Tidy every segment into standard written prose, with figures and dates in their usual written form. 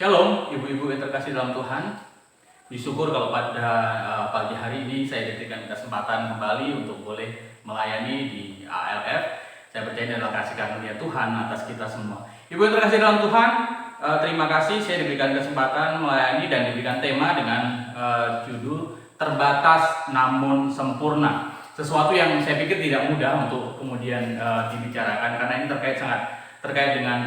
Shalom, ibu-ibu yang terkasih dalam Tuhan. Syukur kalau pada pagi hari ini saya diberikan kesempatan kembali untuk boleh melayani di ALF. Saya percaya dalam kasih karunia Tuhan atas kita semua. Ibu yang terkasih dalam Tuhan, terima kasih saya diberikan kesempatan melayani dan diberikan tema dengan judul Terbatas Namun Sempurna. Sesuatu yang saya pikir tidak mudah untuk kemudian dibicarakan karena ini terkait dengan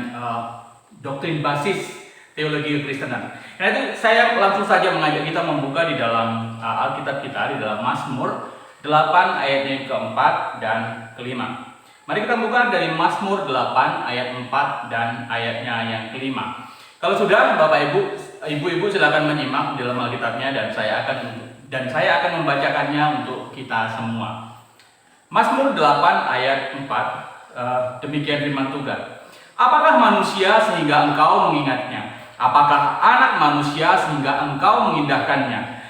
doktrin basis teologi Kristenan. Karena itu saya langsung saja mengajak kita membuka di dalam Alkitab kita, di dalam Mazmur 8 ayatnya yang keempat dan kelima. Mari kita buka dari Mazmur 8 ayat 4 dan ayatnya yang kelima. Kalau sudah Bapak Ibu silakan menyimak di dalam Alkitabnya dan saya akan membacakannya untuk kita semua. Mazmur 8 ayat 4, demikian firman Tuhan. Apakah manusia sehingga engkau mengingatnya? Apakah anak manusia sehingga engkau mengindahkannya?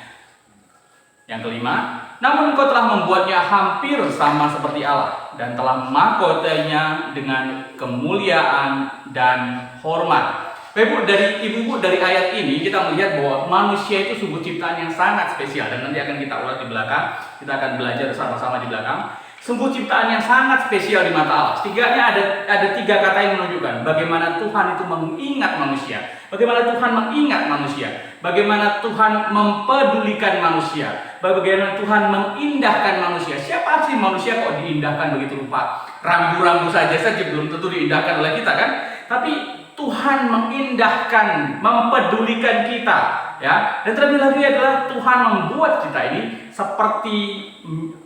Yang kelima, namun engkau telah membuatnya hampir sama seperti Allah dan telah mahkotanya dengan kemuliaan dan hormat. Ibu-ibu dari ayat ini kita melihat bahwa manusia itu sungguh ciptaan yang sangat spesial dan nanti akan kita ulas di belakang. Kita akan belajar sama-sama di belakang. Sungguh ciptaan yang sangat spesial di mata Allah. Setidaknya ada tiga kata yang menunjukkan bagaimana Tuhan itu mengingat manusia, bagaimana Tuhan mengingat manusia, bagaimana Tuhan mempedulikan manusia, bagaimana Tuhan mengindahkan manusia. Siapa sih manusia kok diindahkan begitu rupa? Rambu-rambu saja belum tentu diindahkan oleh kita kan? Tapi Tuhan mengindahkan, mempedulikan kita, ya. Dan terlebih lagi adalah Tuhan membuat kita ini seperti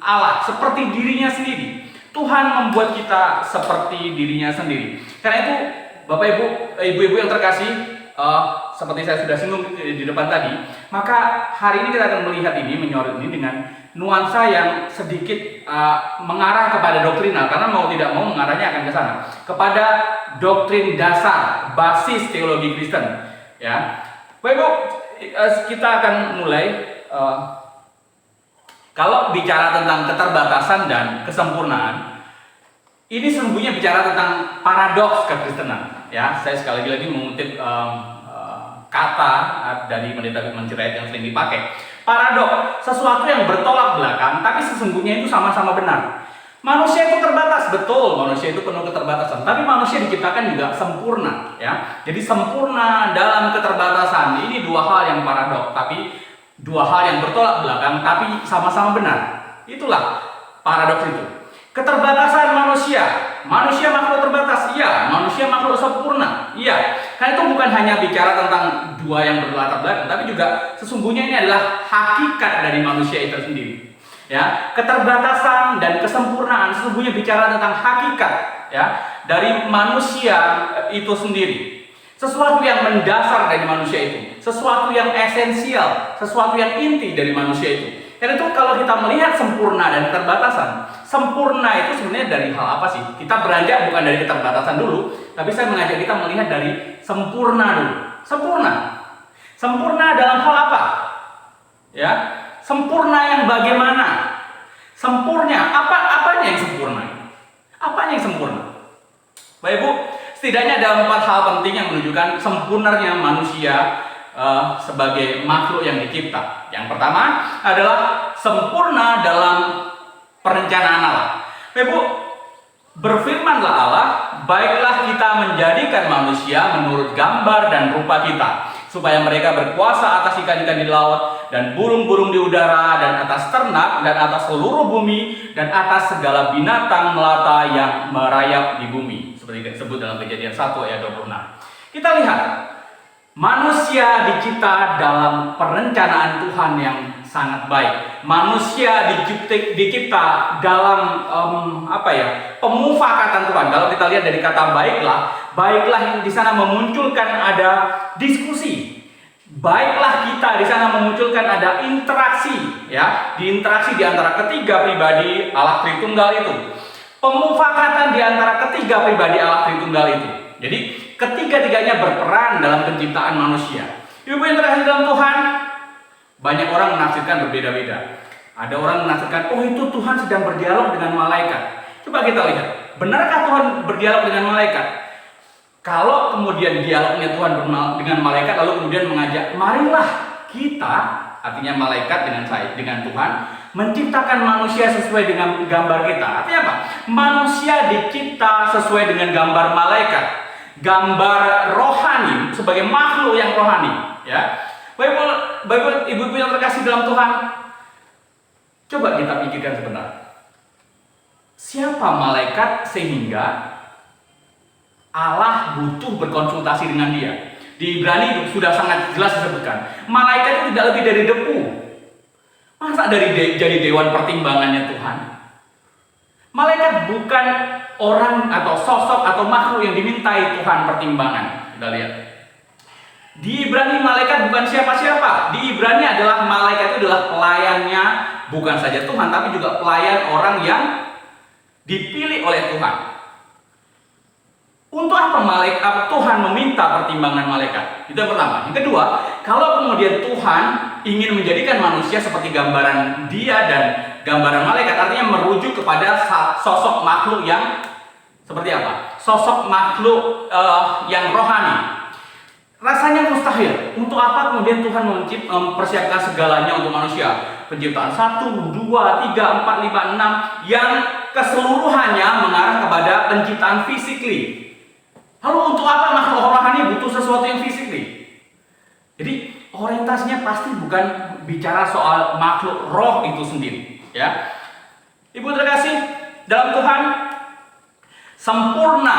Allah, seperti dirinya sendiri. Tuhan membuat kita seperti dirinya sendiri. Karena itu, Bapak Ibu yang terkasih, seperti saya sudah singgung di depan tadi, maka hari ini kita akan melihat menyorot ini dengan nuansa yang sedikit mengarah kepada doktrinal, karena mau tidak mau mengarahnya akan ke sana, kepada doktrin dasar, basis teologi Kristen. Ya, Bapak Ibu, kita akan mulai. Kalau bicara tentang keterbatasan dan kesempurnaan, ini sesungguhnya bicara tentang paradoks kekristenan. Ya, saya sekali lagi mengutip kata dari Pendeta Firman Sirait yang sering dipakai. Paradok, sesuatu yang bertolak belakang, tapi sesungguhnya itu sama-sama benar. Manusia itu terbatas, betul, manusia itu penuh keterbatasan, tapi manusia diciptakan juga sempurna, ya. Jadi sempurna dalam keterbatasan, ini dua hal yang paradok, tapi dua hal yang bertolak belakang, tapi sama-sama benar. Itulah paradoks itu. Keterbatasan manusia makhluk terbatas, iya. Manusia makhluk sempurna, iya. Karena itu bukan hanya bicara tentang dua yang berlatar belakang, tapi juga sesungguhnya ini adalah hakikat dari manusia itu sendiri. Ya, keterbatasan dan kesempurnaan sesungguhnya bicara tentang hakikat, ya, dari manusia itu sendiri. Sesuatu yang mendasar dari manusia itu, sesuatu yang esensial, sesuatu yang inti dari manusia itu. Dan itu kalau kita melihat sempurna dan keterbatasan, sempurna itu sebenarnya dari hal apa sih? Kita beranjak bukan dari keterbatasan dulu, tapi saya mengajak kita melihat dari sempurna dulu. Sempurna dalam hal apa? Ya, sempurna yang bagaimana? Sempurna apanya yang sempurna? Apanya yang sempurna? Bapak Ibu, setidaknya ada 4 hal penting yang menunjukkan sempurnanya manusia sebagai makhluk yang dicipta. Yang pertama adalah sempurna dalam perencanaan Allah. Ibu, berfirmanlah Allah, baiklah kita menjadikan manusia menurut gambar dan rupa kita, supaya mereka berkuasa atas ikan-ikan di laut dan burung-burung di udara dan atas ternak dan atas seluruh bumi dan atas segala binatang melata yang merayap di bumi. Seperti disebut dalam Kejadian 1 ayat 26. Kita lihat, manusia dicipta dalam perencanaan Tuhan yang sangat baik. Manusia dicipta dalam pemufakatan Tuhan. Kalau kita lihat dari kata baiklah yang di sana memunculkan ada diskusi. Baiklah kita di sana memunculkan ada interaksi, ya, interaksi di antara ketiga pribadi Allah Tritunggal itu. Pemufakatan di antara ketiga pribadi Allah Tritunggal itu. Jadi ketiga-tiganya berperan dalam penciptaan manusia. Ibu yang terkasih dalam Tuhan, banyak orang menafsirkan berbeda-beda. Ada orang menafsirkan, oh itu Tuhan sedang berdialog dengan malaikat. Coba kita lihat, benarkah Tuhan berdialog dengan malaikat? Kalau kemudian dialognya Tuhan dengan malaikat lalu kemudian mengajak, marilah kita, artinya malaikat dengan saya, dengan Tuhan, menciptakan manusia sesuai dengan gambar kita. Artinya apa? Manusia dicipta sesuai dengan gambar malaikat, gambar rohani, sebagai makhluk yang rohani. Ya, Bapak Ibu yang terkasih dalam Tuhan, coba kita pikirkan sebentar. Siapa malaikat sehingga Allah butuh berkonsultasi dengan dia? Di Ibrani sudah sangat jelas disebutkan, malaikat itu tidak lebih dari debu. Masa jadi dewan pertimbangannya Tuhan? Malaikat bukan orang atau sosok atau makhluk yang dimintai Tuhan pertimbangan. Kita lihat. Di Ibrani malaikat bukan siapa-siapa. Di Ibrani adalah malaikat itu adalah pelayannya bukan saja Tuhan, tapi juga pelayan orang yang dipilih oleh Tuhan. Untuk apa Tuhan meminta pertimbangan malaikat? Itu yang pertama. Yang kedua, kalau kemudian Tuhan ingin menjadikan manusia seperti gambaran dia dan gambaran malaikat, artinya merujuk kepada sosok makhluk yang seperti apa? Sosok makhluk yang rohani. Rasanya mustahil. Untuk apa kemudian Tuhan mempersiapkan segalanya untuk manusia? Penciptaan 1, 2, 3, 4, 5, 6 yang keseluruhannya mengarah kepada penciptaan fisikly. Lalu untuk apa makhluk rohani butuh sesuatu yang fisikly? Jadi orientasinya pasti bukan bicara soal makhluk roh itu sendiri, ya. Ibu terkasih dalam Tuhan, sempurna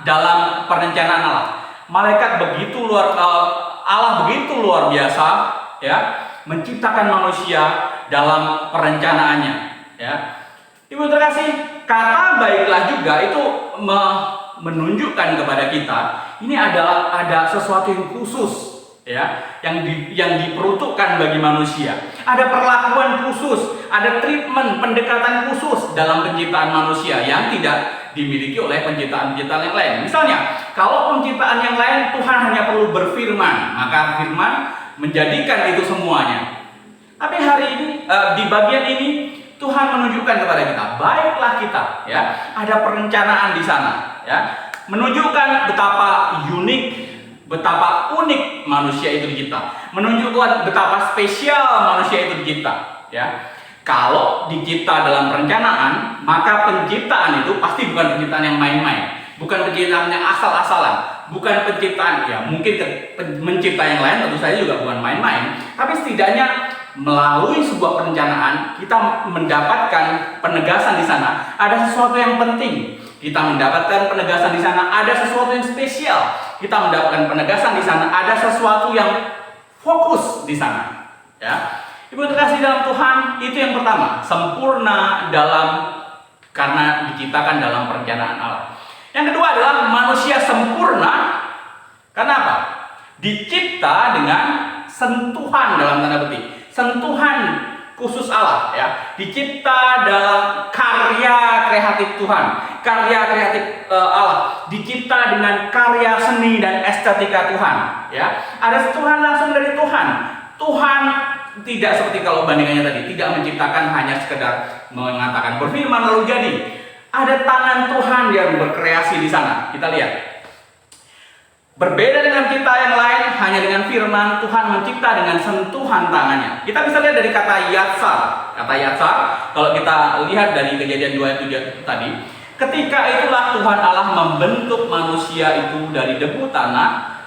dalam perencanaan Allah. Malaikat begitu Allah begitu luar biasa, ya, menciptakan manusia dalam perencanaannya, ya. Ibu terkasih, kata baiklah juga itu menunjukkan kepada kita ini adalah ada sesuatu yang khusus, ya, yang diperuntukkan bagi manusia. Ada perlakuan khusus, ada treatment, pendekatan khusus dalam penciptaan manusia yang tidak dimiliki oleh penciptaan-penciptaan yang lain. Misalnya, kalau penciptaan yang lain Tuhan hanya perlu berfirman, maka firman menjadikan itu semuanya. Tapi hari ini di bagian ini Tuhan menunjukkan kepada kita, baiklah kita, ya, ada perencanaan di sana, ya, menunjukkan betapa unik, betapa unik manusia itu dicipta, menunjukkan betapa spesial manusia itu dicipta, ya. Kalau dicipta dalam perencanaan, maka penciptaan itu pasti bukan penciptaan yang main-main, bukan penciptaan yang asal-asalan, bukan penciptaan, ya mungkin mencipta yang lain tentu saja juga bukan main-main, tapi setidaknya melalui sebuah perencanaan kita mendapatkan penegasan di sana ada sesuatu yang penting, kita mendapatkan penegasan di sana ada sesuatu yang spesial, kita mendapatkan penegasan di sana ada sesuatu yang fokus di sana, ya. Ibu terkasih dalam Tuhan, itu yang pertama, sempurna karena diciptakan dalam perencanaan Allah. Yang kedua adalah manusia sempurna karena apa? Dicipta dengan sentuhan dalam tanda petik, sentuhan khusus Allah, ya. Dicipta dalam karya kreatif Tuhan, karya kreatif Allah, dicipta dengan karya seni dan estetika Tuhan, ya. Ada sentuhan langsung dari Tuhan. Tuhan tidak seperti kalau bandingannya tadi, tidak menciptakan hanya sekedar mengatakan berfirman lalu jadi. Ada tangan Tuhan yang berkreasi di sana. Kita lihat. Berbeda dengan kita yang lain, hanya dengan firman Tuhan mencipta dengan sentuhan tangannya. Kita bisa lihat dari kata yatsar. Kata yatsar, kalau kita lihat dari Kejadian 2 ayat 7 tadi, ketika itulah Tuhan Allah membentuk manusia itu dari debu tanah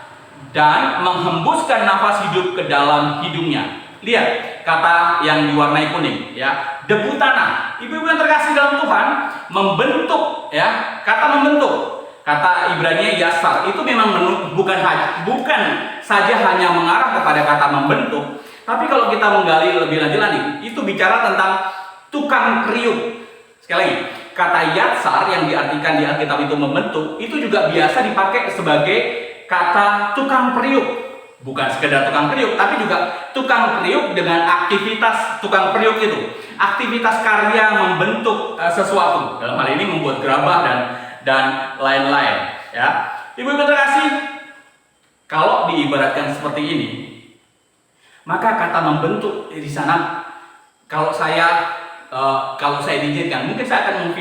dan menghembuskan nafas hidup ke dalam hidungnya. Lihat kata yang diwarnai kuning, ya, debu tanah. Ibu-ibu yang terkasih dalam Tuhan, membentuk, ya, kata membentuk, kata Ibrani yasar itu memang bukan saja hanya mengarah kepada kata membentuk, tapi kalau kita menggali lebih lanjut lagi, itu bicara tentang tukang kriuk. Sekali lagi, kata yatsar yang diartikan di Alkitab itu membentuk, itu juga biasa dipakai sebagai kata tukang periuk. Bukan sekedar tukang periuk, tapi juga tukang periuk dengan aktivitas tukang periuk itu. Aktivitas karya membentuk sesuatu. Dalam hal ini membuat gerabah dan lain-lain. Ya, Ibu-ibu terkasih, kalau diibaratkan seperti ini, maka kata membentuk di sana, kalau saya diizinkan, mungkin saya akan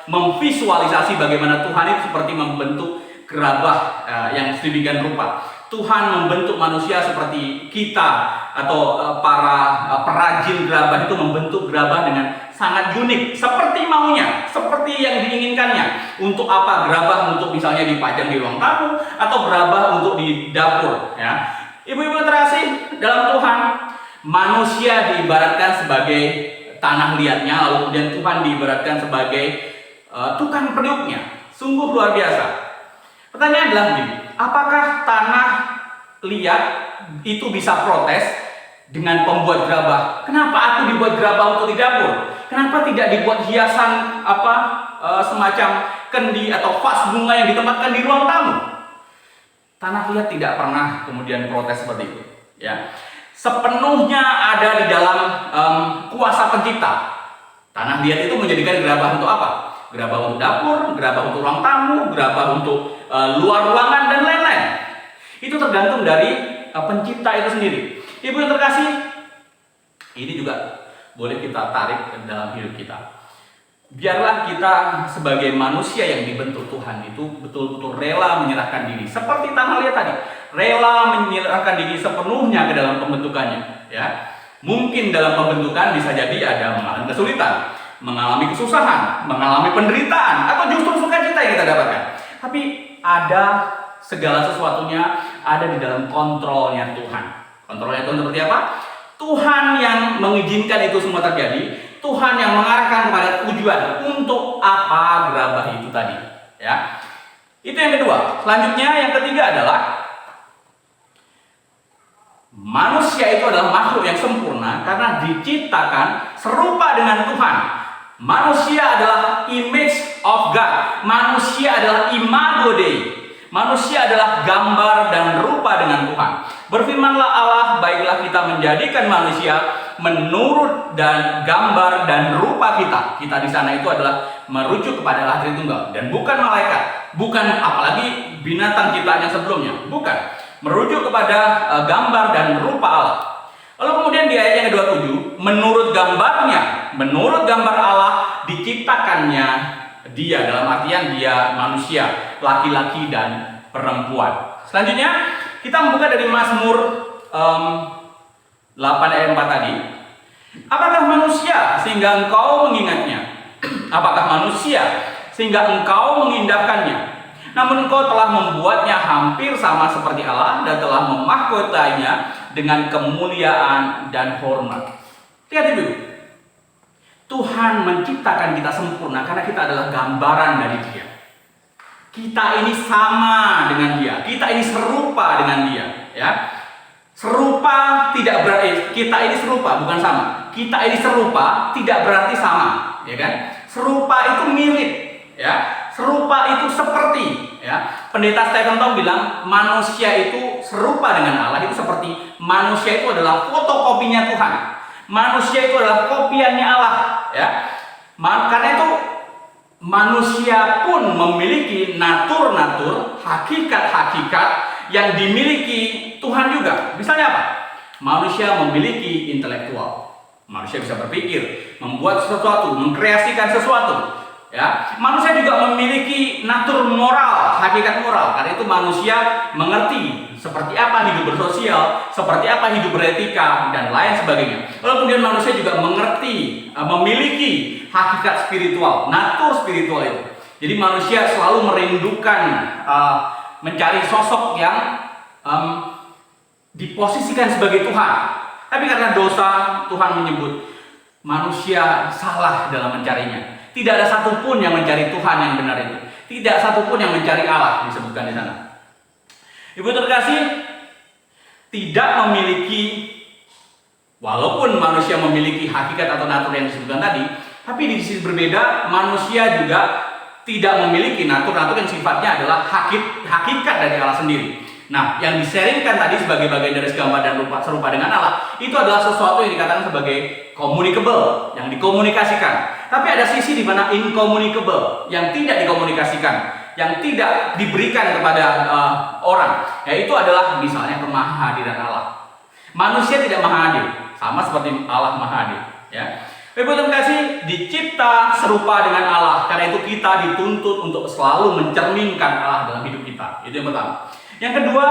memvisualisasi bagaimana Tuhan itu seperti membentuk gerabah yang sedemikian rupa. Tuhan membentuk manusia seperti kita atau para perajin gerabah itu membentuk gerabah dengan sangat unik, seperti maunya, seperti yang diinginkannya. Untuk apa gerabah? Untuk misalnya dipajang di ruang tamu atau gerabah untuk di dapur. Ya, ibu-ibu terkasih dalam Tuhan, manusia diibaratkan sebagai tanah liatnya, lalu kemudian Tuhan diibaratkan sebagai tukang periuknya. Sungguh luar biasa. Pertanyaan adalah begini, apakah tanah liat itu bisa protes dengan pembuat gerabah? Kenapa aku dibuat gerabah untuk di dapur? Kenapa tidak dibuat hiasan semacam kendi atau vas bunga yang ditempatkan di ruang tamu? Tanah liat tidak pernah kemudian protes seperti itu. Ya, sepenuhnya ada di dalam kuasa pencipta. Tanah liat itu menjadikan gerabah untuk apa? Gerabah untuk dapur, gerabah untuk ruang tamu, gerabah untuk luar ruangan dan lain-lain. Itu tergantung dari pencipta itu sendiri. Ibu yang terkasih, ini juga boleh kita tarik dalam hidup kita. Biarlah kita sebagai manusia yang dibentuk Tuhan itu betul-betul rela menyerahkan diri. Seperti tanah liat tadi, rela menyerahkan diri sepenuhnya ke dalam pembentukannya. Ya, mungkin dalam pembentukan bisa jadi ada mengalami kesulitan, mengalami kesusahan, mengalami penderitaan, atau justru sukacita yang kita dapatkan. Tapi ada segala sesuatunya ada di dalam kontrolnya Tuhan. Kontrolnya Tuhan seperti apa? Tuhan yang mengizinkan itu semua terjadi. Tuhan yang mengarahkan kepada tujuan untuk apa gerabah itu tadi. Ya, itu yang kedua. Selanjutnya yang ketiga adalah manusia itu adalah makhluk yang sempurna karena diciptakan serupa dengan Tuhan. Manusia adalah image of God. Manusia adalah imago Dei. Manusia adalah gambar dan rupa dengan Tuhan. Berfirmanlah Allah, baiklah kita menjadikan manusia menurut dan gambar dan rupa kita. Kita di sana itu adalah merujuk kepada Allah Tritunggal dan bukan malaikat, bukan apalagi binatang ciptaan yang sebelumnya, bukan. Merujuk kepada gambar dan rupa Allah. Lalu kemudian di ayat yang ke-27, menurut gambarnya, menurut gambar Allah diciptakannya dia, dalam artian dia manusia, laki-laki dan perempuan. Selanjutnya kita membuka dari Mazmur 8 ayat 4 tadi. Apakah manusia sehingga engkau mengingatnya? Apakah manusia sehingga engkau mengindahkannya? Namun engkau telah membuatnya hampir sama seperti Allah dan telah memahkotainya dengan kemuliaan dan hormat. Lihat ibu, Tuhan menciptakan kita sempurna karena kita adalah gambaran dari Dia. Kita ini sama dengan Dia, kita ini serupa dengan Dia, ya. Serupa tidak berarti kita ini serupa, bukan sama. Kita ini serupa tidak berarti sama, ya kan? Serupa itu mirip, ya. Serupa itu seperti, ya. Pendeta Stephen Tong bilang manusia itu serupa dengan Allah itu seperti manusia itu adalah fotokopinya Tuhan. Manusia itu adalah kopiannya Allah, ya. Karena itu manusia pun memiliki natur-natur, hakikat-hakikat yang dimiliki Tuhan juga. Misalnya apa? Manusia memiliki intelektual. Manusia bisa berpikir, membuat sesuatu, mengkreasikan sesuatu. Ya, manusia juga memiliki natur moral, hakikat moral. Karena itu manusia mengerti seperti apa hidup bersosial, seperti apa hidup beretika dan lain sebagainya. Lalu kemudian manusia juga mengerti, memiliki hakikat spiritual, natur spiritual itu. Jadi manusia selalu merindukan mencari sosok yang diposisikan sebagai Tuhan. Tapi karena dosa, Tuhan menyebut manusia salah dalam mencarinya. Tidak ada satupun yang mencari Tuhan yang benar itu. Tidak satupun yang mencari Allah, disebutkan di sana. Ibu terkasih, tidak memiliki, walaupun manusia memiliki hakikat atau natur yang disebutkan tadi, tapi di sisi berbeda, manusia juga tidak memiliki natur-natur yang sifatnya adalah hakikat dari Allah sendiri. Nah, yang diseringkan tadi sebagai bagian dari gambar dan rupa serupa dengan Allah, itu adalah sesuatu yang dikatakan sebagai communicable, yang dikomunikasikan. Tapi ada sisi di mana incommunicable, yang tidak dikomunikasikan, yang tidak diberikan kepada orang. Yaitu adalah misalnya kemahadiran Allah. Manusia tidak maha hadir, sama seperti Allah maha hadir. Ya. Ibu terkasih, dicipta serupa dengan Allah. Karena itu kita dituntut untuk selalu mencerminkan Allah dalam hidup kita. Itu yang pertama. Yang kedua,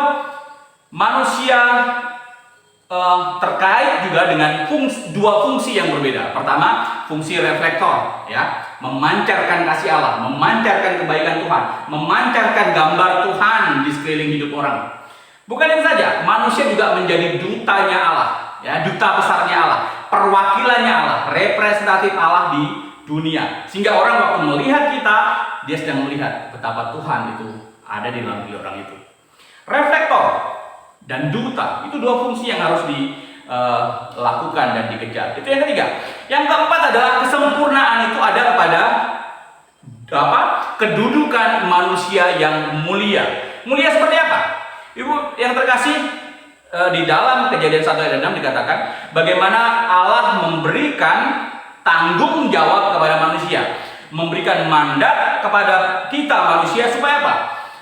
manusia terkait juga dengan dua fungsi yang berbeda. Pertama, fungsi reflektor, ya, memancarkan kasih Allah, memancarkan kebaikan Tuhan, memancarkan gambar Tuhan di sekeliling hidup orang. Bukan itu saja, manusia juga menjadi dutanya Allah, ya, duta besarnya Allah, perwakilannya Allah, representatif Allah di dunia. Sehingga orang waktu melihat kita, dia sedang melihat betapa Tuhan itu ada di dalam diri orang itu. Reflektor dan duta, itu dua fungsi yang harus dilakukan dan dikejar. Itu yang ketiga. Yang keempat adalah kesempurnaan itu ada pada kedudukan manusia yang mulia. Mulia seperti apa? Ibu yang terkasih, di dalam Kejadian 1 ayat 6 dikatakan bagaimana Allah memberikan tanggung jawab kepada manusia, memberikan mandat kepada kita manusia supaya apa?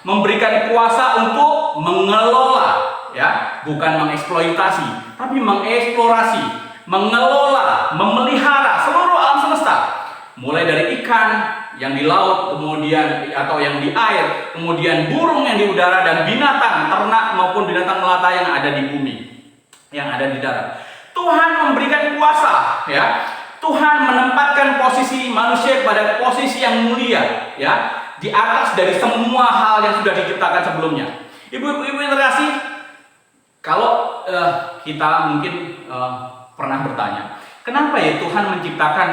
Memberikan kuasa untuk mengelola, ya, bukan mengeksploitasi, tapi mengeksplorasi, mengelola, memelihara seluruh alam semesta, mulai dari ikan yang di laut, kemudian atau yang di air, kemudian burung yang di udara, dan binatang ternak maupun binatang melata yang ada di bumi, yang ada di darat. Tuhan memberikan kuasa, ya. Tuhan menempatkan posisi manusia pada posisi yang mulia, ya, di atas dari semua hal yang sudah diciptakan sebelumnya. Ibu-ibu yang terkasih, kalau kita mungkin pernah bertanya, kenapa ya Tuhan menciptakan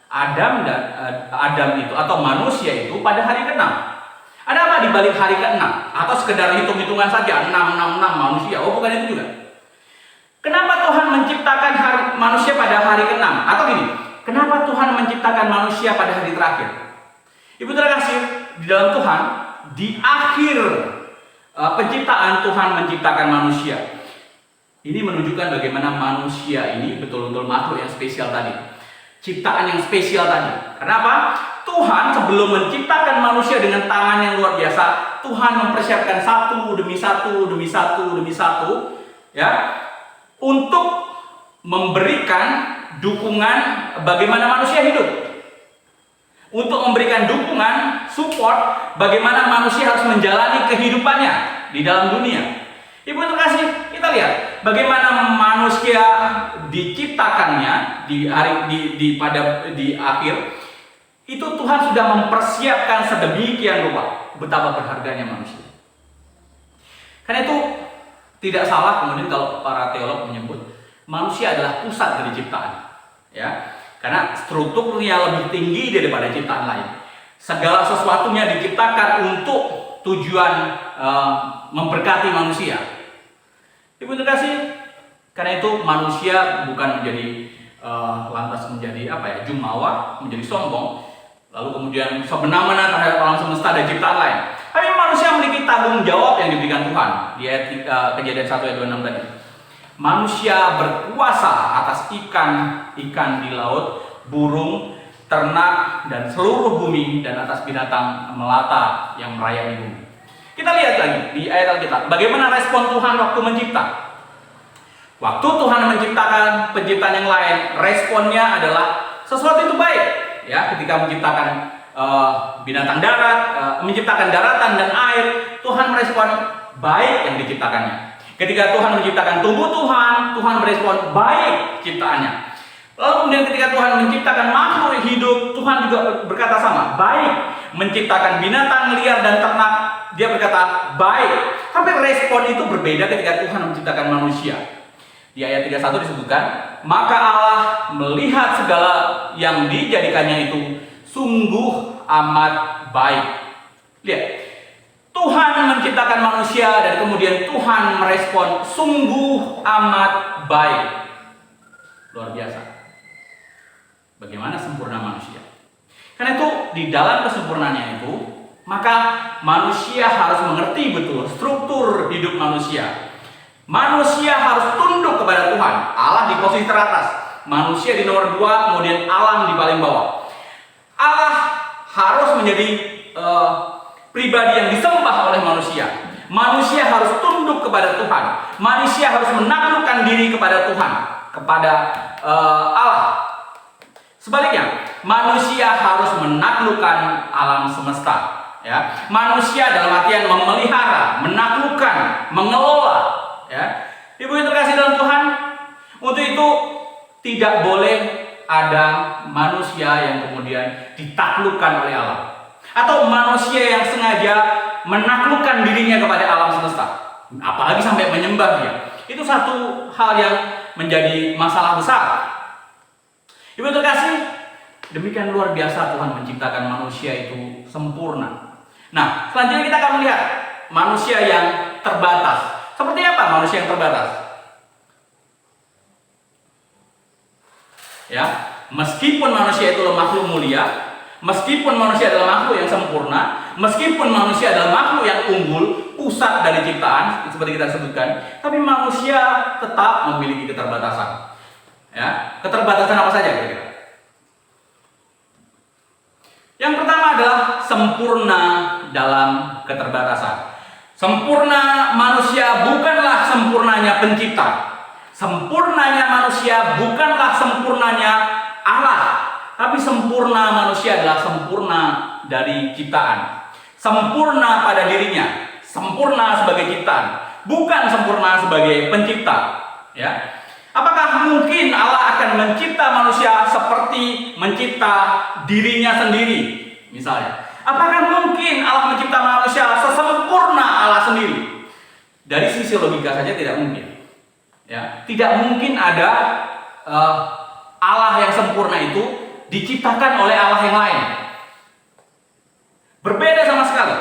Adam itu atau manusia itu pada hari ke-6? Ada apa di balik hari ke-6? Atau sekedar hitung-hitungan saja 666 manusia? Oh, bukan itu juga. Kenapa Tuhan menciptakan manusia pada hari ke-6? Atau gini, kenapa Tuhan menciptakan manusia pada hari terakhir? Ibu terkasih, di dalam Tuhan, di akhir penciptaan Tuhan menciptakan manusia. Ini menunjukkan bagaimana manusia ini betul-betul makhluk yang spesial tadi. Ciptaan yang spesial tadi. Kenapa? Tuhan sebelum menciptakan manusia dengan tangan yang luar biasa, Tuhan mempersiapkan satu demi satu demi satu demi satu, ya, untuk memberikan dukungan bagaimana manusia hidup. Untuk memberikan dukungan, support bagaimana manusia harus menjalani kehidupannya di dalam dunia. Ibu terkasih, kita lihat bagaimana manusia diciptakannya di akhir itu. Tuhan sudah mempersiapkan sedemikian rupa betapa berharganya manusia. Karena itu tidak salah kemudian kalau para teolog menyebut manusia adalah pusat dari ciptaan, ya. Karena strukturnya lebih tinggi daripada ciptaan lain. Segala sesuatunya diciptakan untuk tujuan memberkati manusia. Ibu terkasih, karena itu manusia bukan menjadi lantas menjadi jumawa, menjadi sombong, lalu kemudian semena-mena terhadap alam semesta dan ciptaan lain. Tapi manusia memiliki tanggung jawab yang diberikan Tuhan. Di ayat Kejadian 1 ayat 26 tadi. Manusia berkuasa atas ikan di laut, burung, ternak, dan seluruh bumi, dan atas binatang melata yang merayap di bumi. Kita lihat lagi di ayat Alkitab, bagaimana respon Tuhan waktu mencipta. Waktu Tuhan menciptakan penciptaan yang lain, responnya adalah sesuatu itu baik. Ya, ketika menciptakan binatang darat, menciptakan daratan dan air, Tuhan merespon baik yang diciptakannya. Ketika Tuhan menciptakan tubuh Tuhan merespon baik ciptaannya. Lalu kemudian ketika Tuhan menciptakan makhluk hidup, Tuhan juga berkata sama, baik. Menciptakan binatang liar dan ternak, dia berkata baik. Tapi respon itu berbeda ketika Tuhan menciptakan manusia. Di ayat 31 disebutkan, maka Allah melihat segala yang dijadikannya itu sungguh amat baik. Lihat, Tuhan menciptakan manusia dan kemudian Tuhan merespon sungguh amat baik. Luar biasa. Bagaimana sempurna manusia. Karena itu di dalam kesempurnaannya itu, maka manusia harus mengerti betul struktur hidup manusia. Manusia harus tunduk kepada Tuhan. Allah di posisi teratas, manusia di nomor 2, kemudian alam di paling bawah. Allah harus menjadi pribadi yang disembah oleh manusia. Manusia harus tunduk kepada Tuhan. Manusia harus menaklukkan diri kepada Tuhan, kepada Allah. Sebaliknya, manusia harus menaklukkan alam semesta. Ya, manusia dalam artian memelihara, menaklukkan, mengelola. Ya, Ibu yang terkasih dalam Tuhan, untuk itu tidak boleh ada manusia yang kemudian ditaklukkan oleh Allah, atau manusia yang sengaja menaklukkan dirinya kepada alam semesta, apalagi sampai menyembah dia. Itu satu hal yang menjadi masalah besar. Ibu terkasih, demikian luar biasa Tuhan menciptakan manusia itu sempurna. Nah, selanjutnya kita akan melihat manusia yang terbatas. Seperti apa manusia yang terbatas? Ya, meskipun manusia itu makhluk mulia, meskipun manusia adalah makhluk yang sempurna, meskipun manusia adalah makhluk yang unggul, pusat dari ciptaan, seperti kita sebutkan, tapi manusia tetap memiliki keterbatasan. Ya, keterbatasan apa saja kira-kira? Yang pertama adalah sempurna dalam keterbatasan. Sempurna manusia bukanlah sempurnanya pencipta. Sempurnanya manusia bukanlah sempurnanya Allah, tapi sempurna manusia adalah sempurna dari ciptaan. Sempurna pada dirinya, sempurna sebagai ciptaan, bukan sempurna sebagai pencipta. Ya. Apakah mungkin Allah akan mencipta manusia seperti mencipta dirinya sendiri? Misalnya, apakah mungkin Allah mencipta manusia sesempurna Allah sendiri? Dari sisi logika saja tidak mungkin. Ya, tidak mungkin ada Allah yang sempurna itu diciptakan oleh Allah yang lain. Berbeda sama sekali.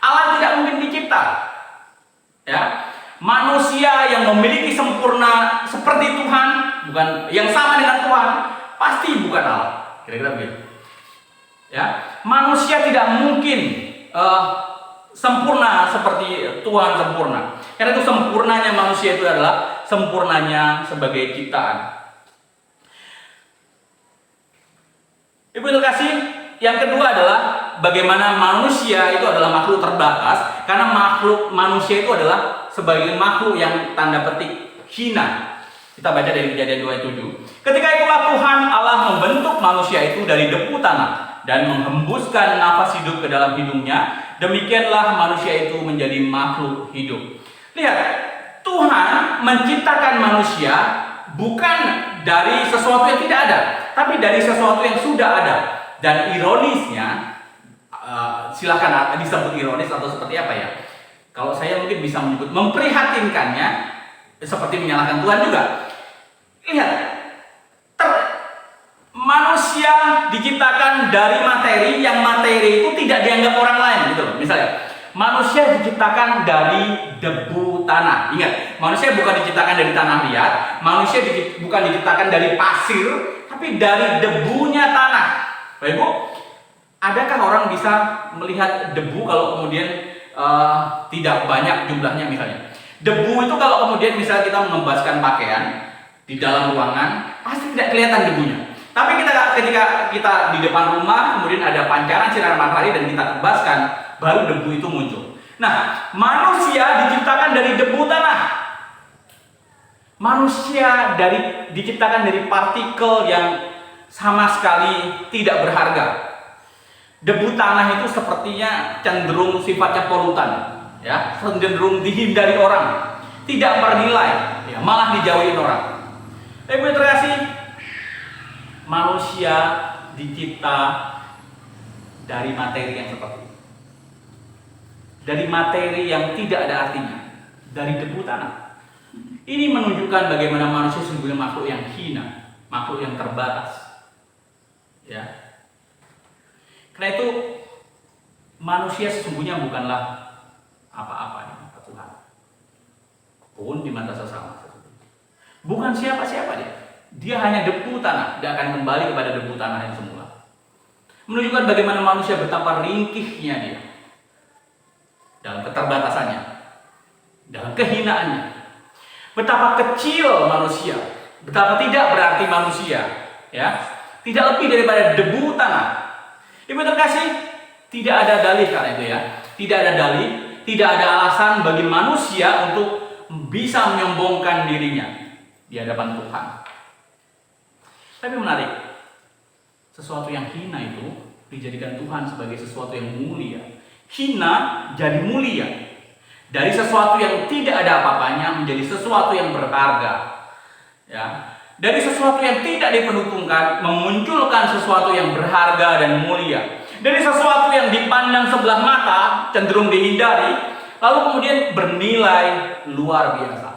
Allah tidak mungkin dicipta. Ya. Manusia yang memiliki sempurna seperti Tuhan, bukan yang sama dengan Tuhan, pasti bukan Allah. Kira-kira begitu. Ya, manusia tidak mungkin sempurna seperti Tuhan sempurna. Karena itu sempurnanya manusia itu adalah sempurnanya sebagai ciptaan. Ibu terkasih, yang kedua adalah bagaimana manusia itu adalah makhluk terbatas, karena makhluk manusia itu adalah sebagai makhluk yang tanda petik hina. Kita baca dari Kejadian 2 ayat 7. Ketika itulah Tuhan Allah membentuk manusia itu dari debu tanah dan menghembuskan nafas hidup ke dalam hidungnya. Demikianlah manusia itu menjadi makhluk hidup. Lihat, Tuhan menciptakan manusia bukan dari sesuatu yang tidak ada, tapi dari sesuatu yang sudah ada. Dan ironisnya, silakan disebut ironis atau seperti apa ya? Kalau saya mungkin bisa menyebut memprihatinkannya, seperti menyalahkan Tuhan juga. Lihat, manusia diciptakan dari materi yang materi itu tidak dianggap orang lain, gitu loh. Misalnya, manusia diciptakan dari debu tanah. Ingat, manusia bukan diciptakan dari tanah liat, manusia bukan diciptakan dari pasir, tapi dari debunya tanah. Baik Bu, adakah orang bisa melihat debu kalau kemudian tidak banyak jumlahnya misalnya? Debu itu kalau kemudian misalnya kita mengembaskan pakaian di dalam ruangan, pasti tidak kelihatan debunya. Tapi ketika kita di depan rumah, kemudian ada pancaran sinar matahari dan kita kembaskan, baru debu itu muncul. Nah, manusia diciptakan dari debu tanah. Manusia diciptakan dari partikel yang sama sekali tidak berharga. Debu tanah itu sepertinya cenderung sifatnya polutan, ya, cenderung dihindari orang, tidak bernilai, ya, malah dijauhin orang. Ibu terkasih, manusia dicipta dari materi yang seperti itu, dari materi yang tidak ada artinya, dari debu tanah. Ini menunjukkan bagaimana manusia sesungguhnya makhluk yang hina, makhluk yang terbatas. Ya. Karena itu manusia sesungguhnya bukanlah apa-apa di mata Tuhan, pun di mata sesama. Bukan siapa-siapa dia. Dia hanya debu tanah. Dia akan kembali kepada debu tanah yang semula. Menunjukkan bagaimana manusia betapa ringkihnya dia dalam keterbatasannya, dalam kehinaannya. Betapa kecil manusia, betapa tidak berarti manusia, ya, tidak lebih daripada debu tanah. Ibu terkasih, tidak ada dalih karena itu ya. Tidak ada dalih, tidak ada alasan bagi manusia untuk bisa menyombongkan dirinya di hadapan Tuhan. Tapi menarik, sesuatu yang hina itu dijadikan Tuhan sebagai sesuatu yang mulia. Hina jadi mulia. Dari sesuatu yang tidak ada apa-apanya menjadi sesuatu yang berharga. Ya. Dari sesuatu yang tidak diperhitungkan memunculkan sesuatu yang berharga dan mulia. Dari sesuatu yang dipandang sebelah mata cenderung dihindari, lalu kemudian bernilai luar biasa.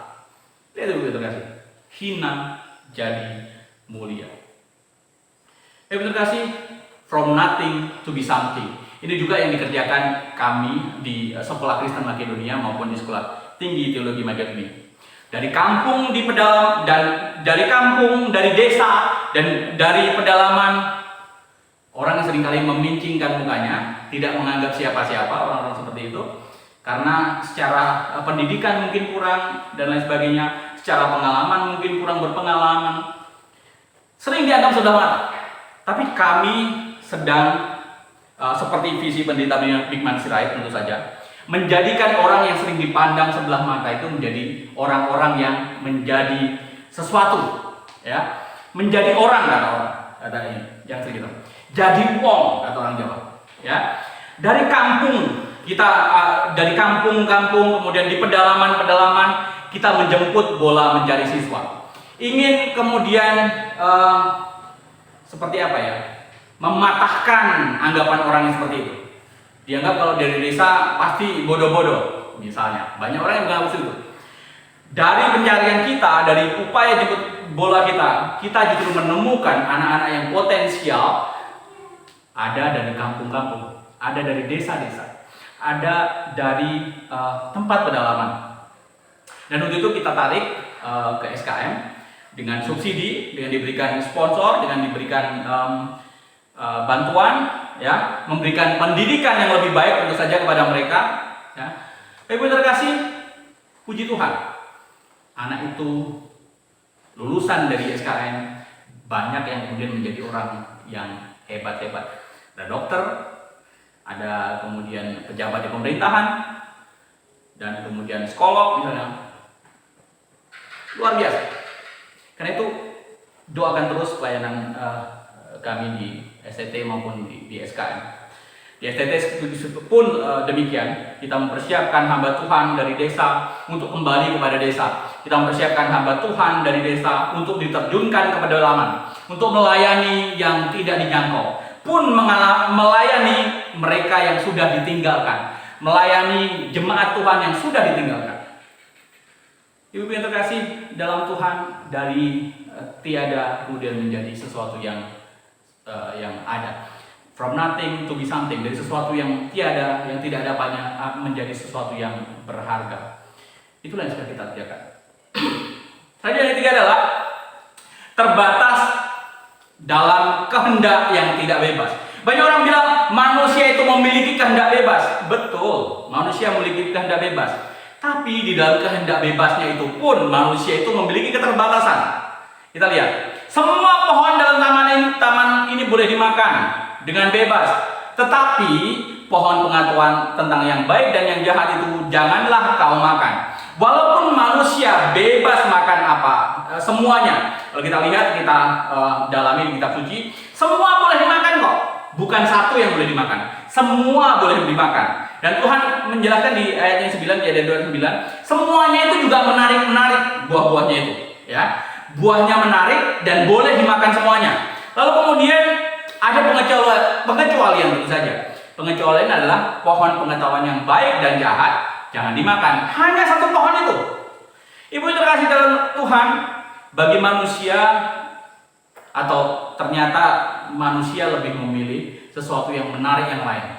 Itu begitu kasih. Hina jadi mulia. Betul kasih. From nothing to be something. Ini juga yang dikerjakan kami di Sekolah Kristen Makedonia maupun di Sekolah Tinggi Teologi Makedonia. Dari kampung di pedalaman dan dari kampung, dari desa dan dari pedalaman, orang yang seringkali memincingkan mukanya, tidak menganggap siapa-siapa orang-orang seperti itu, karena secara pendidikan mungkin kurang dan lain sebagainya, secara pengalaman mungkin kurang berpengalaman, sering dianggap sebelah mata. Tapi kami sedang seperti visi pendeta Bigman Sirait tentu saja, menjadikan orang yang sering dipandang sebelah mata itu menjadi orang-orang yang menjadi sesuatu, ya, menjadi orang kata orang, kata ini yang segitu. Jadi wong kata orang Jawa, ya. Dari kampung kita, dari kampung-kampung kemudian di pedalaman-pedalaman kita menjemput bola mencari siswa. Ingin kemudian seperti apa ya? Mematahkan anggapan orang yang seperti itu. Dianggap kalau dari desa pasti bodoh-bodoh, misalnya. Banyak orang yang menganggap itu. Dari pencarian kita, dari upaya jemput bola kita justru menemukan anak-anak yang potensial. Ada dari kampung-kampung, ada dari desa-desa, ada dari tempat pedalaman. Dan untuk itu kita tarik ke SKM dengan subsidi, dengan diberikan sponsor, dengan diberikan bantuan, ya, memberikan pendidikan yang lebih baik tentu saja kepada mereka, ya. Ibu terkasih, puji Tuhan, anak itu lulusan dari SKM banyak yang kemudian menjadi orang yang hebat-hebat. Ada dokter, ada kemudian pejabat di pemerintahan, dan kemudian psikolog misalnya. Luar biasa. Karena itu doakan terus pelayanan kami di STT maupun di SKM. Di STT pun demikian, kita mempersiapkan hamba Tuhan dari desa untuk kembali kepada desa. Kita mempersiapkan hamba Tuhan dari desa untuk diterjunkan ke pedalaman, untuk melayani yang tidak dijangkau, pun melayani mereka yang sudah ditinggalkan, melayani jemaat Tuhan yang sudah ditinggalkan. Ibu yang terkasih dalam Tuhan, dari tiada kemudian menjadi sesuatu yang ada. From nothing to be something, dari sesuatu yang tiada, yang tidak ada apanya, menjadi sesuatu yang berharga. Itulah yang sudah kita kerjakan. Tadi yang ketiga adalah terbatas dalam kehendak yang tidak bebas. Banyak orang bilang manusia itu memiliki kehendak bebas. Betul, manusia memiliki kehendak bebas. Tapi di dalam kehendak bebasnya itu pun manusia itu memiliki keterbatasan. Kita lihat, semua pohon dalam taman ini boleh dimakan dengan bebas. Tetapi pohon pengetahuan tentang yang baik dan yang jahat itu janganlah kau makan. Walaupun manusia bebas makan apa, semuanya. Kalau kita lihat, kita dalami di kitab suci, semua boleh dimakan kok. Bukan satu yang boleh dimakan, semua boleh dimakan. Dan Tuhan menjelaskan di ayat yang 9, di ayat 29, semuanya itu juga menarik buah-buahnya itu, ya. Buahnya menarik dan boleh dimakan semuanya. Lalu kemudian ada pengecualian tentu saja. Pengecualian adalah pohon pengetahuan yang baik dan jahat jangan dimakan. Hanya satu pohon itu. Ibu terkasih dalam Tuhan, bagi manusia, atau ternyata manusia lebih memilih sesuatu yang menarik yang lain.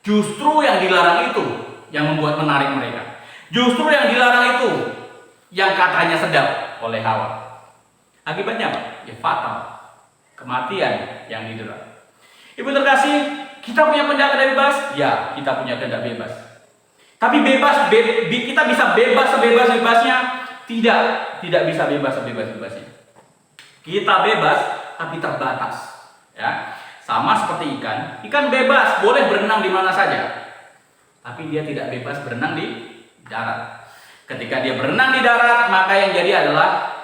Justru yang dilarang itu yang membuat menarik mereka. Justru yang dilarang itu yang katanya sedap oleh Hawa. Akibatnya apa? Ya fatal. Kematian yang diderita. Ibu terkasih, kita punya kehendak bebas? Ya, kita punya kehendak bebas. Tapi kita bisa bebas sebebas-bebasnya? Tidak bisa bebas sebebas-bebasnya. Kita bebas, tapi terbatas. Ya, sama seperti ikan. Ikan bebas, boleh berenang di mana saja. Tapi dia tidak bebas berenang di darat. Ketika dia berenang di darat, maka yang jadi adalah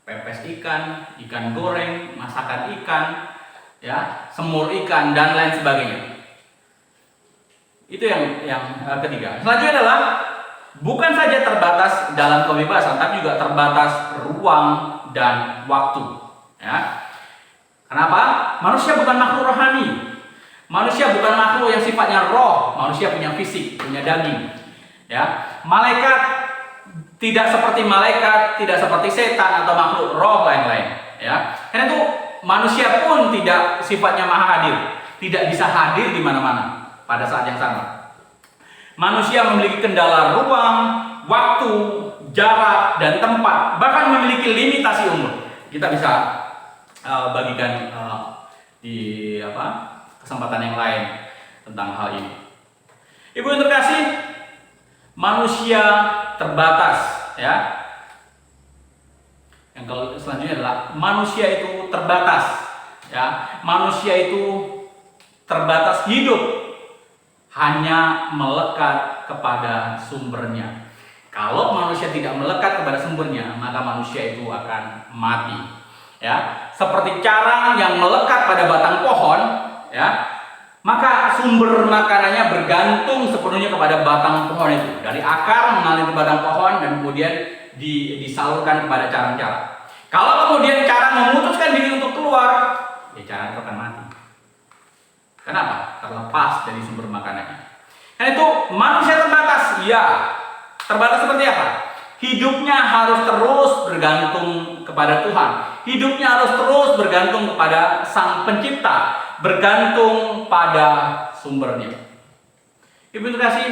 pepes ikan, ikan goreng, masakan ikan, ya, semur ikan dan lain sebagainya. Itu yang ketiga. Selanjutnya adalah bukan saja terbatas dalam kebebasan, tapi juga terbatas ruang dan waktu. Ya. Kenapa? Manusia bukan makhluk rohani. Manusia bukan makhluk yang sifatnya roh. Manusia punya fisik, punya daging. Ya. Malaikat tidak seperti malaikat, tidak seperti setan atau makhluk roh lain-lain. Ya. Karena itu manusia pun tidak sifatnya maha hadir, tidak bisa hadir di mana-mana pada saat yang sama. Manusia memiliki kendala ruang, waktu, jarak, dan tempat, bahkan memiliki limitasi umur. Kita bisa bagikan di kesempatan yang lain tentang hal ini. Ibu yang terkasih, manusia terbatas, ya. Yang selanjutnya adalah manusia itu terbatas, ya. Manusia itu terbatas hidup hanya melekat kepada sumbernya. Kalau manusia tidak melekat kepada sumbernya, maka manusia itu akan mati. Ya, seperti carang yang melekat pada batang pohon, ya, maka sumber makanannya bergantung sepenuhnya kepada batang pohon itu. Dari akar mengalir ke batang pohon dan kemudian disalurkan kepada carang-carang. Kalau kemudian carang memutuskan diri untuk keluar, ya carang itu akan mati. Kenapa? Terlepas dari sumber makanannya. Karena itu manusia terbatas, ya. Terbatas seperti apa? Hidupnya harus terus bergantung kepada Tuhan. Hidupnya harus terus bergantung kepada Sang Pencipta, bergantung pada sumbernya. Ibu terkasih,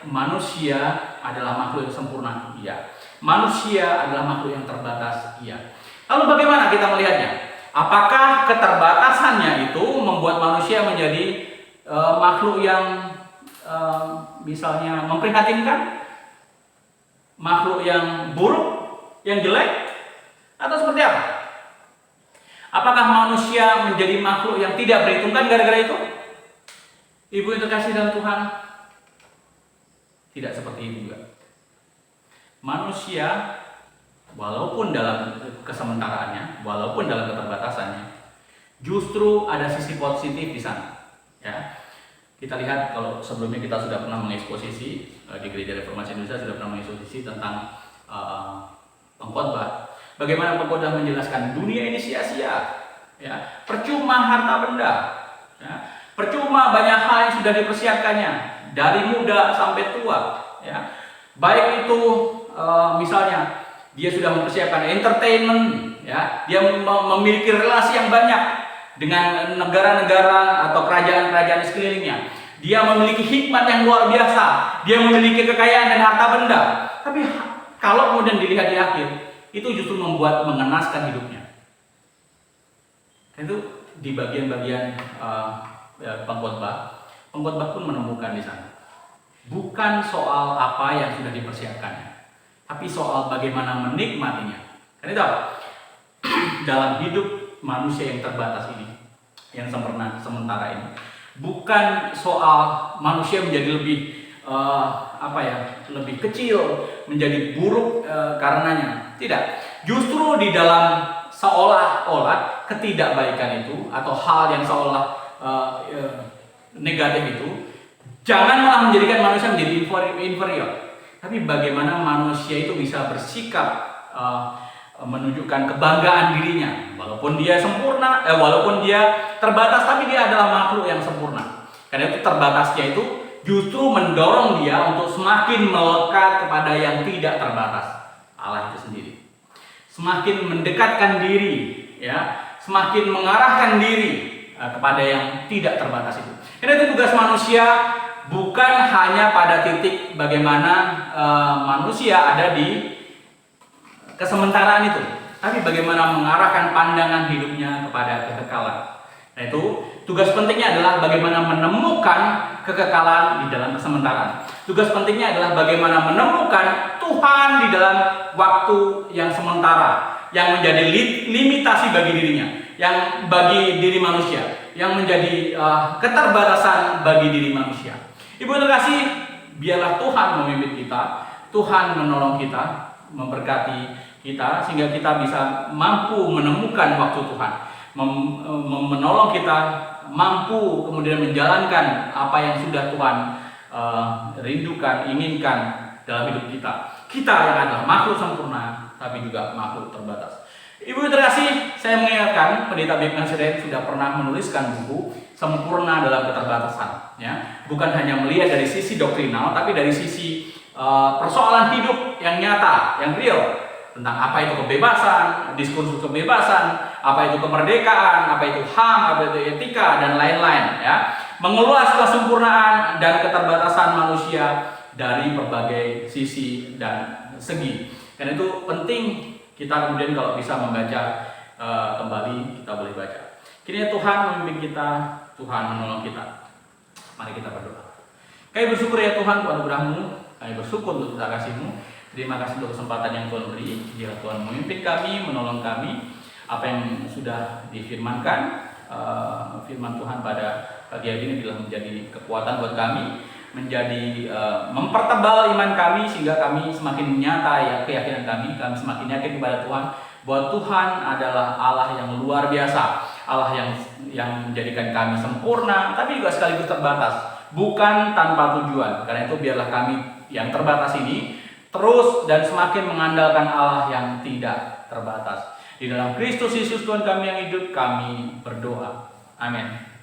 manusia adalah makhluk yang sempurna, iya. Manusia adalah makhluk yang terbatas, iya. Lalu bagaimana kita melihatnya? Apakah keterbatasannya itu membuat manusia menjadi makhluk yang misalnya memprihatinkan? Makhluk yang buruk, yang jelek, atau seperti apa? Apakah manusia menjadi makhluk yang tidak berhitungan gara-gara itu? Ibu yang terkasih dalam Tuhan, tidak seperti itu juga. Manusia, walaupun dalam kesementaraannya, walaupun dalam keterbatasannya, justru ada sisi positif di sana. Ya. Kita lihat kalau sebelumnya kita sudah pernah mengeksposisi di Gereja Reformasi Indonesia sudah pernah mengeksposisi tentang pengkhotbah. Bagaimana pengkhotbah menjelaskan dunia ini sia-sia, ya, percuma harta benda, ya, percuma banyak hal yang sudah dipersiapkannya dari muda sampai tua, ya. Baik itu misalnya dia sudah mempersiapkan entertainment, ya, dia memiliki relasi yang banyak dengan negara-negara atau kerajaan-kerajaan sekelilingnya. Dia memiliki hikmat yang luar biasa. Dia memiliki kekayaan dan harta benda. Tapi kalau kemudian dilihat di akhir, itu justru membuat mengenaskan hidupnya. Itu di bagian-bagian pengkhotbah pun menemukan di sana. Bukan soal apa yang sudah dipersiapkannya, tapi soal bagaimana menikmatinya. Karena itu dalam hidup manusia yang terbatas ini, yang sementara ini, bukan soal manusia menjadi lebih lebih kecil, menjadi buruk karenanya. Tidak. Justru di dalam seolah-olah ketidakbaikan itu atau hal yang seolah negatif itu, jangan malah menjadikan manusia menjadi inferior. Tapi bagaimana manusia itu bisa bersikap menunjukkan kebanggaan dirinya, walaupun dia sempurna, walaupun dia terbatas, tapi dia adalah makhluk yang sempurna. Karena itu terbatasnya itu justru mendorong dia untuk semakin melekat kepada yang tidak terbatas, Allah itu sendiri. Semakin mendekatkan diri, ya, semakin mengarahkan diri kepada yang tidak terbatas itu. Karena itu tugas manusia bukan hanya pada titik bagaimana manusia ada di kesementaraan itu, tapi bagaimana mengarahkan pandangan hidupnya kepada kekekalan. Nah itu tugas pentingnya adalah bagaimana menemukan kekekalan di dalam kesementaraan. Tugas pentingnya adalah bagaimana menemukan Tuhan di dalam waktu yang sementara, yang menjadi limitasi bagi dirinya, yang bagi diri manusia, yang menjadi keterbatasan bagi diri manusia. Ibu terkasih, biarlah Tuhan memimpin kita, Tuhan menolong kita, memberkati kita sehingga kita bisa mampu menemukan waktu Tuhan, menolong kita mampu kemudian menjalankan apa yang sudah Tuhan rindukan, inginkan dalam hidup kita. Kita yang adalah makhluk sempurna, tapi juga makhluk terbatas. Ibu terkasih, saya mengingatkan Pendeta Bigman Sirait sudah pernah menuliskan buku Sempurna dalam Keterbatasan. Ya, bukan hanya melihat dari sisi doktrinal, tapi dari sisi persoalan hidup yang nyata, yang real, tentang apa itu kebebasan, diskursus kebebasan, apa itu kemerdekaan, apa itu HAM, apa itu etika, dan lain-lain. Ya, mengeluas kesempurnaan dan keterbatasan manusia dari berbagai sisi dan segi. Karena itu penting kita kemudian kalau bisa membaca kembali, kita boleh baca. Kiranya Tuhan memimpin kita, Tuhan menolong kita. Mari kita berdoa. Kami bersyukur ya Tuhan untuk anugerah-Mu, kami bersyukur untuk kasih-Mu. Terima kasih untuk kesempatan yang Tuhan beri. Biarlah Tuhan memimpin kami, menolong kami. Apa yang sudah difirmankan, firman Tuhan pada pagi hari ini bila menjadi kekuatan buat kami, menjadi mempertebal iman kami sehingga kami semakin nyata ya keyakinan kami semakin yakin kepada Tuhan bahwa Tuhan adalah Allah yang luar biasa, Allah yang menjadikan kami sempurna tapi juga sekaligus terbatas, bukan tanpa tujuan. Karena itu biarlah kami yang terbatas ini terus dan semakin mengandalkan Allah yang tidak terbatas. Di dalam Kristus Yesus Tuhan kami yang hidup, kami berdoa. Amin.